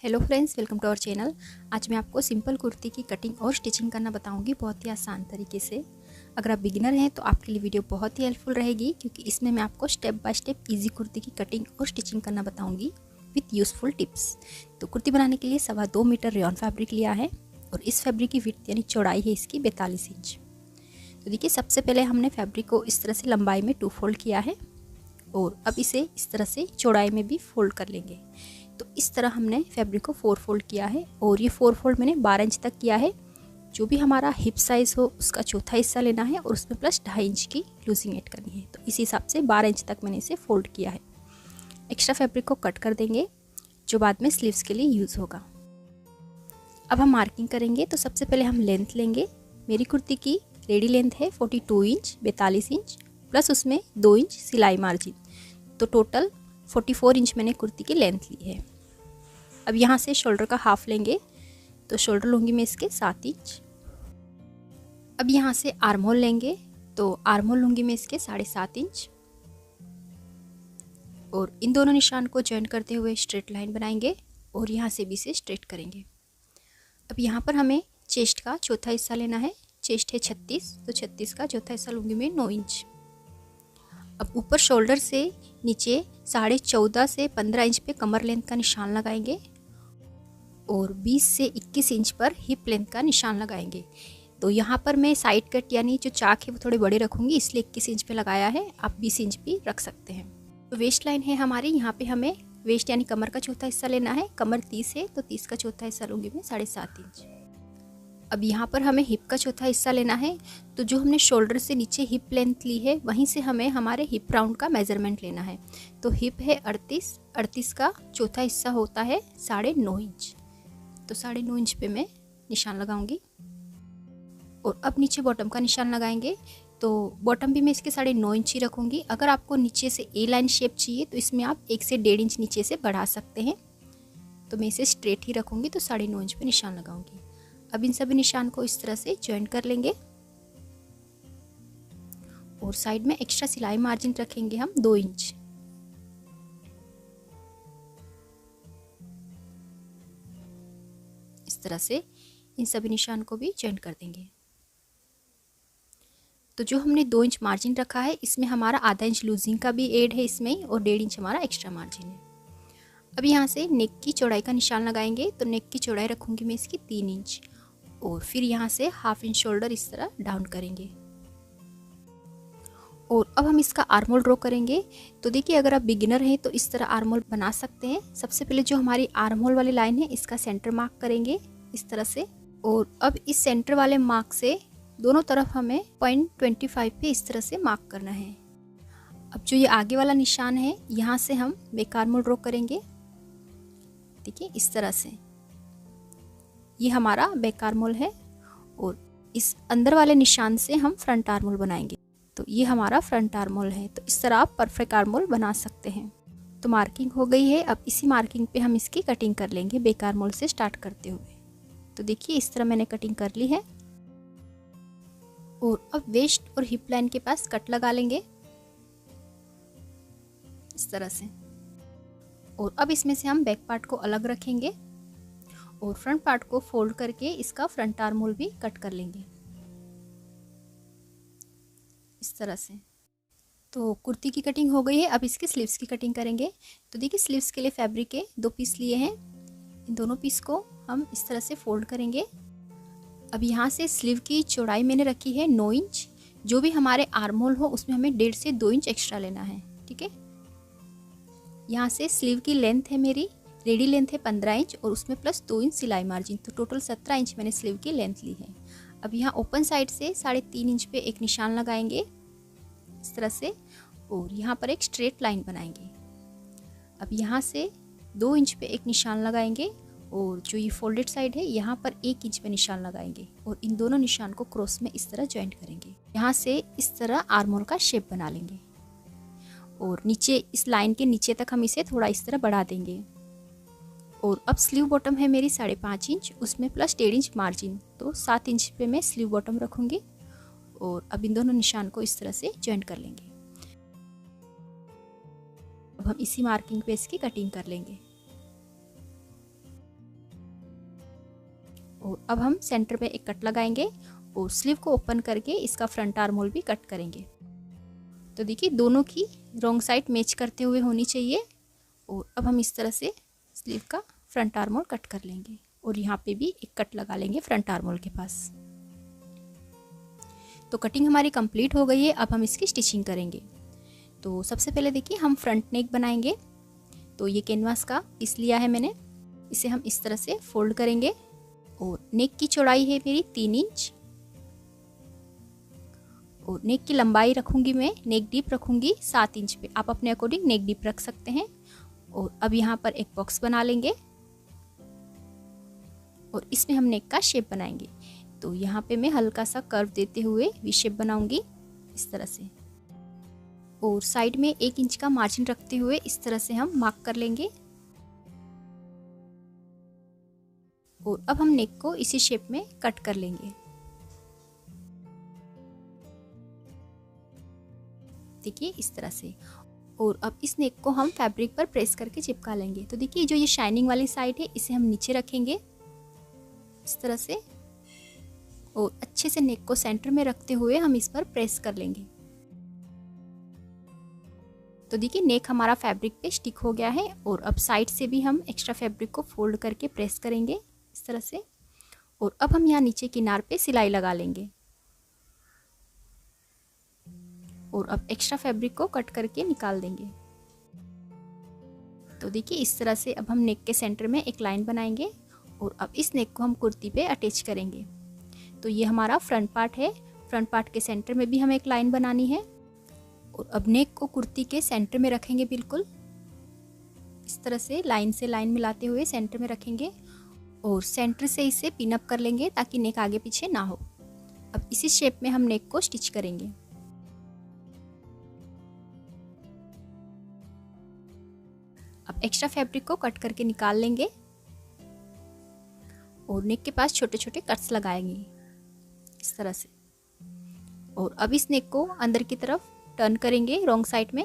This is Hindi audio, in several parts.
Hello friends, welcome to our channel. आज मैं आपको सिंपल कुर्ती की कटिंग और स्टिचिंग करना बताऊंगी बहुत ही आसान तरीके से। अगर आप बिगिनर हैं तो आपके लिए वीडियो बहुत ही हेल्पफुल रहेगी, क्योंकि इसमें मैं आपको step by step easy kurti की कटिंग और स्टिचिंग करना बताऊंगी विथ यूज़फुल टिप्स। तो कुर्ती बनाने के लिए 2.25 मीटर रेयॉन फैब्रिक लिया है और इस फैब्रिक की विड्थ यानी चौड़ाई है इसकी 42 इंच। तो देखिए, सबसे पहले हमने फैब्रिक को इस तरह से लंबाई में 2 फोल्ड किया है और अब इसे इस तरह से चौड़ाई में भी फोल्ड कर लेंगे। तो इस तरह हमने फैब्रिक को 4 फोल्ड किया है और ये 4 फोल्ड मैंने 12 इंच तक किया है। जो भी हमारा हिप साइज़ हो उसका चौथा हिस्सा लेना है और उसमें प्लस 2.5 इंच की लूजिंग ऐड करनी है। तो इस हिसाब से 12 इंच तक मैंने इसे फोल्ड किया है। एक्स्ट्रा फैब्रिक को कट कर देंगे जो बाद में स्लीव्स के लिए यूज़ होगा। अब हम मार्किंग करेंगे। तो सबसे पहले हम लेंथ लेंगे। मेरी कुर्ती की रेडी लेंथ है 42 इंच 42 इंच प्लस उसमें 2 इंच सिलाई मार्जिन, तो टोटल 44 इंच मैंने कुर्ती की लेंथ ली है। अब यहाँ से शोल्डर का हाफ लेंगे, तो शोल्डर लूँगी मैं इसके 7 इंच। अब यहाँ से आर्म होल लेंगे, तो आर्म होल लूँगी मैं इसके 7.5 इंच और इन दोनों निशान को जॉइन करते हुए स्ट्रेट लाइन बनाएंगे और यहाँ से भी इसे स्ट्रेट करेंगे। अब यहाँ पर हमें चेस्ट का चौथा हिस्सा लेना है। चेस्ट है 36, तो 36 का चौथा हिस्सा लूँगी मैं 9 इंच। अब ऊपर शोल्डर से नीचे 14.5 से 15 इंच पे कमर लेंथ का निशान लगाएंगे और 20 से 21 इंच पर हिप लेंथ का निशान लगाएंगे। तो यहाँ पर मैं साइड कट यानी जो चाक है वो थोड़े बड़े रखूँगी, इसलिए 21 इंच पे लगाया है। आप 20 इंच भी रख सकते हैं। तो वेस्ट लाइन है हमारी, यहाँ पे हमें वेस्ट यानी कमर का चौथा हिस्सा लेना है। कमर 30 है, तो 30 का चौथा हिस्सा लूँगी मैं 7.5 इंच। अब यहाँ पर हमें हिप का चौथा हिस्सा लेना है। तो जो हमने शोल्डर से नीचे हिप लेंथ ली है वहीं से हमें हमारे हिप राउंड का मेजरमेंट लेना है। तो हिप है 38 का चौथा हिस्सा होता है 9.5 इंच। तो 9.5 इंच पे मैं निशान लगाऊंगी और अब नीचे बॉटम का निशान लगाएंगे। तो बॉटम भी मैं इसके 9.5 इंच ही रखूँगी। अगर आपको नीचे से ए लाइन शेप चाहिए तो इसमें आप 1 से 1.5 इंच नीचे से बढ़ा सकते हैं। तो मैं इसे स्ट्रेट ही रखूँगी, तो 9.5 इंच पे निशान लगाऊंगी। अब इन सभी निशान को इस तरह से जॉइन कर लेंगे और साइड में एक्स्ट्रा सिलाई मार्जिन रखेंगे हम 2 इंच। इस तरह से इन सभी निशान को भी जॉइन कर देंगे। तो जो हमने 2 इंच मार्जिन रखा है इसमें हमारा आधा इंच लूजिंग का भी ऐड है इसमें और 1.5 इंच हमारा एक्स्ट्रा मार्जिन है। अब यहाँ से नेक की चौड़ाई का निशान लगाएंगे। तो नेक की चौड़ाई रखूँगी मैं इसकी 3 इंच और फिर यहाँ से 1/2 इंच शोल्डर इस तरह डाउन करेंगे और अब हम इसका आर्म होल ड्रॉ करेंगे। तो देखिए, अगर आप बिगिनर हैं तो इस तरह आर्म होल बना सकते हैं। सबसे पहले जो हमारी आर्म होल वाली लाइन है इसका सेंटर मार्क करेंगे इस तरह से और अब इस सेंटर वाले मार्क से दोनों तरफ हमें 0.25 पे इस तरह से मार्क करना है। अब जो ये आगे वाला निशान है यहाँ से हम बैक आर्म होल ड्रॉ करेंगे। देखिए, इस तरह से ये हमारा बैक आर्म होल है और इस अंदर वाले निशान से हम फ्रंट आर्म होल बनाएंगे। तो ये हमारा फ्रंट आर्म होल है। तो इस तरह आप परफेक्ट आर्म होल बना सकते हैं। तो मार्किंग हो गई है। अब इसी मार्किंग पे हम इसकी कटिंग कर लेंगे बैक आर्म होल से स्टार्ट करते हुए। तो देखिए, इस तरह मैंने कटिंग कर ली है और अब वेस्ट और हिप लाइन के पास कट लगा लेंगे इस तरह से और अब इसमें से हम बैक पार्ट को अलग रखेंगे और फ्रंट पार्ट को फोल्ड करके इसका फ्रंट आर्म होल भी कट कर लेंगे इस तरह से। तो कुर्ती की कटिंग हो गई है। अब इसके स्लीव्स की कटिंग करेंगे। तो देखिए, स्लीव्स के लिए फैब्रिक के 2 पीस लिए हैं। इन दोनों पीस को हम इस तरह से फोल्ड करेंगे। अब यहाँ से स्लीव की चौड़ाई मैंने रखी है 9 इंच। जो भी हमारे आर्म होल हो उसमें हमें 1.5 से 2 इंच एक्स्ट्रा लेना है। ठीक है, यहाँ से स्लीव की लेंथ है मेरी, रेडी लेंथ है 15 इंच और उसमें प्लस 2 इंच सिलाई मार्जिन, तो टोटल 17 इंच मैंने स्लीव की लेंथ ली है। अब यहाँ ओपन साइड से 3.5 इंच पे एक निशान लगाएंगे इस तरह से और यहाँ पर एक स्ट्रेट लाइन बनाएंगे। अब यहाँ से 2 इंच पे एक निशान लगाएंगे और जो ये फोल्डेड साइड है यहाँ पर 1 इंच पे निशान लगाएंगे और इन दोनों निशान को क्रॉस में इस तरह ज्वाइंट करेंगे। यहाँ से इस तरह आर्म होल का शेप बना लेंगे और नीचे इस लाइन के नीचे तक हम इसे थोड़ा इस तरह बढ़ा देंगे। और अब स्लीव बॉटम है मेरी 5.5 इंच, उसमें प्लस 1.5 इंच मार्जिन, तो 7 इंच पे मैं स्लीव बॉटम रखूँगी और अब इन दोनों निशान को इस तरह से ज्वाइंट कर लेंगे। अब हम इसी मार्किंग पे इसकी कटिंग कर लेंगे। और अब हम सेंटर पे एक कट लगाएंगे और स्लीव को ओपन करके इसका फ्रंट आर्म होल भी कट करेंगे। तो देखिए दोनों की रॉन्ग साइड मैच करते हुए होनी चाहिए। और अब हम इस तरह से स्लीव का फ्रंट आर्म होल कट कर लेंगे और यहाँ पे भी एक कट लगा लेंगे फ्रंट आर्म होल के पास। तो कटिंग हमारी कंप्लीट हो गई है। अब हम इसकी स्टिचिंग करेंगे। तो सबसे पहले देखिए हम फ्रंट नेक बनाएंगे। तो ये कैनवास का पीस लिया है मैंने, इसे हम इस तरह से फोल्ड करेंगे और नेक की चौड़ाई है मेरी 3 इंच और नेक की लंबाई रखूंगी मैं, नेक डीप रखूंगी 7 इंच पे। आप अपने अकॉर्डिंग नेक डीप रख सकते हैं। और अब यहाँ पर एक बॉक्स बना लेंगे और इसमें हम नेक का शेप बनाएंगे। तो यहाँ पे मैं हल्का सा कर्व देते हुए वी शेप बनाऊंगी इस तरह से, और साइड में 1 इंच का मार्जिन रखते हुए इस तरह से हम मार्क कर लेंगे। और अब हम नेक को इसी शेप में कट कर लेंगे। देखिए इस तरह से। और अब इस नेक को हम फैब्रिक पर प्रेस करके चिपका लेंगे। तो देखिए जो ये शाइनिंग वाली साइड है इसे हम नीचे रखेंगे इस तरह से, और अच्छे से नेक को सेंटर में रखते हुए हम इस पर प्रेस कर लेंगे। तो देखिए नेक हमारा फैब्रिक पे स्टिक हो गया है। और अब साइड से भी हम एक्स्ट्रा फैब्रिक को फोल्ड करके प्रेस करेंगे इस तरह से। और अब हम यहाँ नीचे किनार पे सिलाई लगा लेंगे और अब एक्स्ट्रा फैब्रिक को कट करके निकाल देंगे। तो देखिए इस तरह से अब हम नेक के सेंटर में एक लाइन बनाएंगे और अब इस नेक को हम कुर्ती पे अटैच करेंगे। तो ये हमारा फ्रंट पार्ट है। फ्रंट पार्ट के सेंटर में भी हमें एक लाइन बनानी है और अब नेक को कुर्ती के सेंटर में रखेंगे, बिल्कुल इस तरह से लाइन से लाइन मिलाते हुए सेंटर में रखेंगे और सेंटर से इसे पिन अप कर लेंगे ताकि नेक आगे पीछे ना हो। अब इसी शेप में हम नेक को स्टिच करेंगे। अब एक्स्ट्रा फैब्रिक को कट करके निकाल लेंगे और नेक के पास छोटे छोटे कट्स लगाएंगे इस तरह से। और अब इस नेक को अंदर की तरफ टर्न करेंगे रॉन्ग साइड में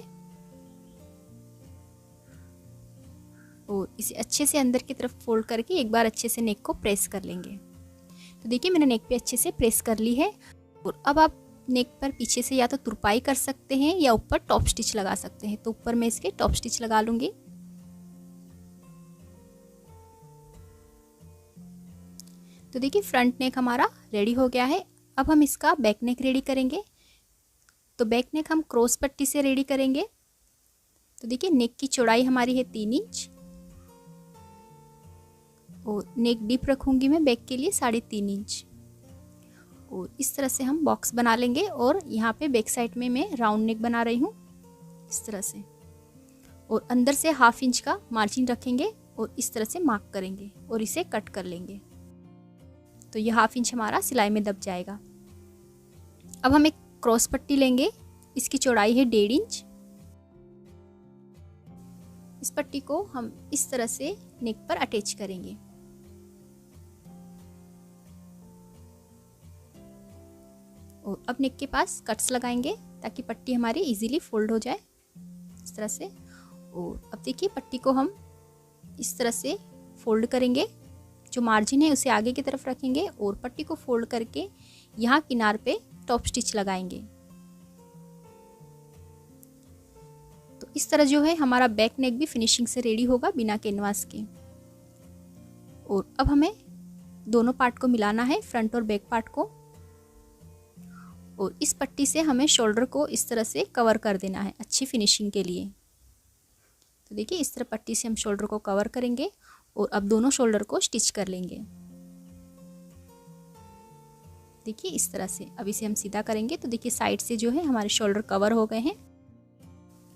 और इसे अच्छे से अंदर की तरफ फोल्ड करके एक बार अच्छे से नेक को प्रेस कर लेंगे। तो देखिए मैंने नेक पे अच्छे से प्रेस कर ली है। और अब आप नेक पर पीछे से या तो तुरपाई कर सकते हैं या ऊपर टॉप स्टिच लगा सकते हैं। तो ऊपर मैं इसके टॉप स्टिच लगा लूंगी। तो देखिए फ्रंट नेक हमारा रेडी हो गया है। अब हम इसका बैक नेक रेडी करेंगे। तो बैक नेक हम क्रॉस पट्टी से रेडी करेंगे। तो देखिए नेक की चौड़ाई हमारी है 3 इंच और नेक डीप रखूंगी मैं बैक के लिए 3.5 इंच। और इस तरह से हम बॉक्स बना लेंगे और यहाँ पे बैक साइड में मैं राउंड नेक बना रही हूँ इस तरह से। और अंदर से 1/2 इंच का मार्जिन रखेंगे और इस तरह से मार्क करेंगे और इसे कट कर लेंगे। तो ये 1/2 इंच हमारा सिलाई में दब जाएगा। अब हम एक क्रॉस पट्टी लेंगे, इसकी चौड़ाई है 1.5 इंच। इस पट्टी को हम इस तरह से नेक पर अटैच करेंगे। और अब नेक के पास कट्स लगाएंगे ताकि पट्टी हमारी इजीली फोल्ड हो जाए इस तरह से। और अब देखिए पट्टी को हम इस तरह से फोल्ड करेंगे, जो मार्जिन है उसे आगे की तरफ रखेंगे और पट्टी को फोल्ड करके यहाँ किनार पे टॉप स्टिच लगाएंगे। तो इस तरह जो है हमारा बैक नेक भी फिनिशिंग से रेडी होगा बिना कैनवास के। और अब हमें दोनों पार्ट को मिलाना है, फ्रंट और बैक पार्ट को। और इस पट्टी से हमें शोल्डर को इस तरह से कवर कर देना है अच्छी फिनिशिंग के लिए। तो देखिए इस तरह पट्टी से हम शोल्डर को कवर करेंगे और अब दोनों शोल्डर को स्टिच कर लेंगे। देखिए इस तरह से अब इसे हम सीधा करेंगे। तो देखिए साइड से जो है हमारे शोल्डर कवर हो गए हैं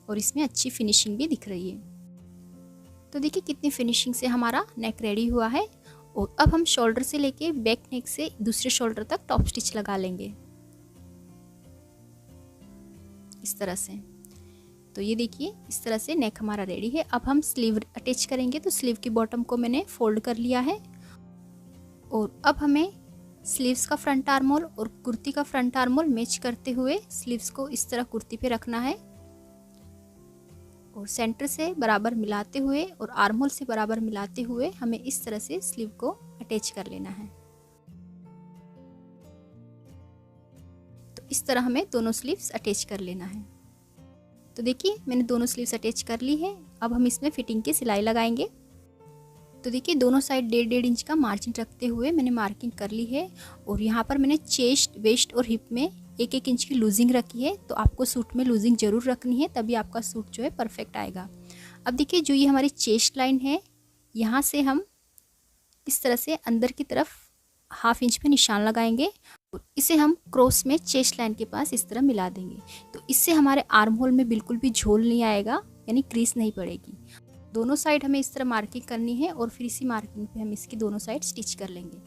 और इसमें अच्छी फिनिशिंग भी दिख रही है। तो देखिए कितनी फिनिशिंग से हमारा नेक रेडी हुआ है। और अब हम शोल्डर से लेके बैक नेक से दूसरे शोल्डर तक टॉप स्टिच लगा लेंगे इस तरह से। तो ये देखिए इस तरह से नेक हमारा रेडी है। अब हम स्लीव अटैच करेंगे। तो स्लीव की बॉटम को मैंने फोल्ड कर लिया है और अब हमें स्लीव्स का फ्रंट आर्म होल और कुर्ती का फ्रंट आर्म होल मैच करते हुए स्लीव्स को इस तरह कुर्ती पे रखना है और सेंटर से बराबर मिलाते हुए और आर्म होल से बराबर मिलाते हुए हमें इस तरह से स्लीव को अटैच कर लेना है। इस तरह हमें दोनों स्लीव्स अटैच कर लेना है। तो देखिए मैंने दोनों स्लीव्स अटैच कर ली है। अब हम इसमें फिटिंग की सिलाई लगाएंगे। तो देखिए दोनों साइड 1.5 इंच का मार्जिन रखते हुए मैंने मार्किंग कर ली है और यहाँ पर मैंने चेस्ट, वेस्ट और हिप में 1-1 इंच की लूजिंग रखी है। तो आपको सूट में लूजिंग जरूर रखनी है, तभी आपका सूट जो है परफेक्ट आएगा। अब देखिए जो ये हमारी चेस्ट लाइन है, यहाँ से हम इस तरह से अंदर की तरफ 1/2 इंच पे निशान लगाएंगे और इसे हम क्रॉस में चेस्ट लाइन के पास इस तरह मिला देंगे। तो इससे हमारे आर्म होल में बिल्कुल भी झोल नहीं आएगा, यानी क्रीज नहीं पड़ेगी। दोनों साइड हमें इस तरह मार्किंग करनी है और फिर इसी मार्किंग पे हम इसकी दोनों साइड स्टिच कर लेंगे।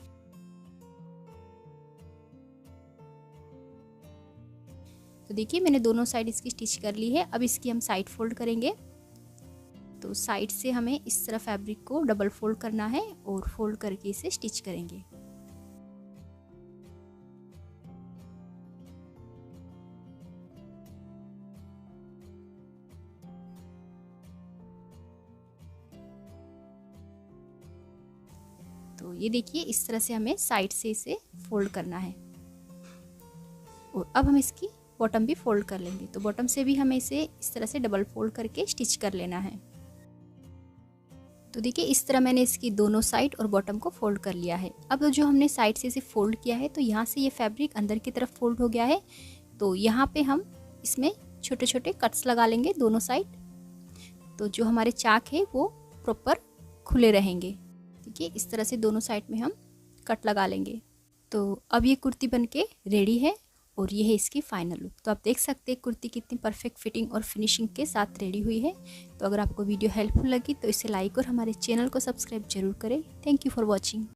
तो देखिए मैंने दोनों साइड इसकी स्टिच कर ली है। अब इसकी हम साइड फोल्ड करेंगे। तो साइड से हमें इस तरह फैब्रिक को डबल फोल्ड करना है और फोल्ड करके इसे स्टिच करेंगे। तो ये देखिए इस तरह से हमें साइड से इसे फोल्ड करना है और अब हम इसकी बॉटम भी फोल्ड कर लेंगे। तो बॉटम से भी हमें इसे इस तरह से डबल फोल्ड करके स्टिच कर लेना है। तो देखिए इस तरह मैंने इसकी दोनों साइड और बॉटम को फोल्ड कर लिया है। अब जो हमने साइड से इसे फोल्ड किया है, तो यहाँ से ये फैब्रिक अंदर की तरफ फोल्ड हो गया है। तो यहाँ पे हम इसमें छोटे छोटे कट्स लगा लेंगे दोनों साइड, तो जो हमारे चाक है वो प्रॉपर खुले रहेंगे। देखिए इस तरह से दोनों साइड में हम कट लगा लेंगे। तो अब ये कुर्ती बनके रेडी है और ये है इसकी फाइनल लुक। तो आप देख सकते हैं कुर्ती कितनी परफेक्ट फिटिंग और फिनिशिंग के साथ रेडी हुई है। तो अगर आपको वीडियो हेल्पफुल लगी तो इसे लाइक और हमारे चैनल को सब्सक्राइब जरूर करें। Thank you for watching.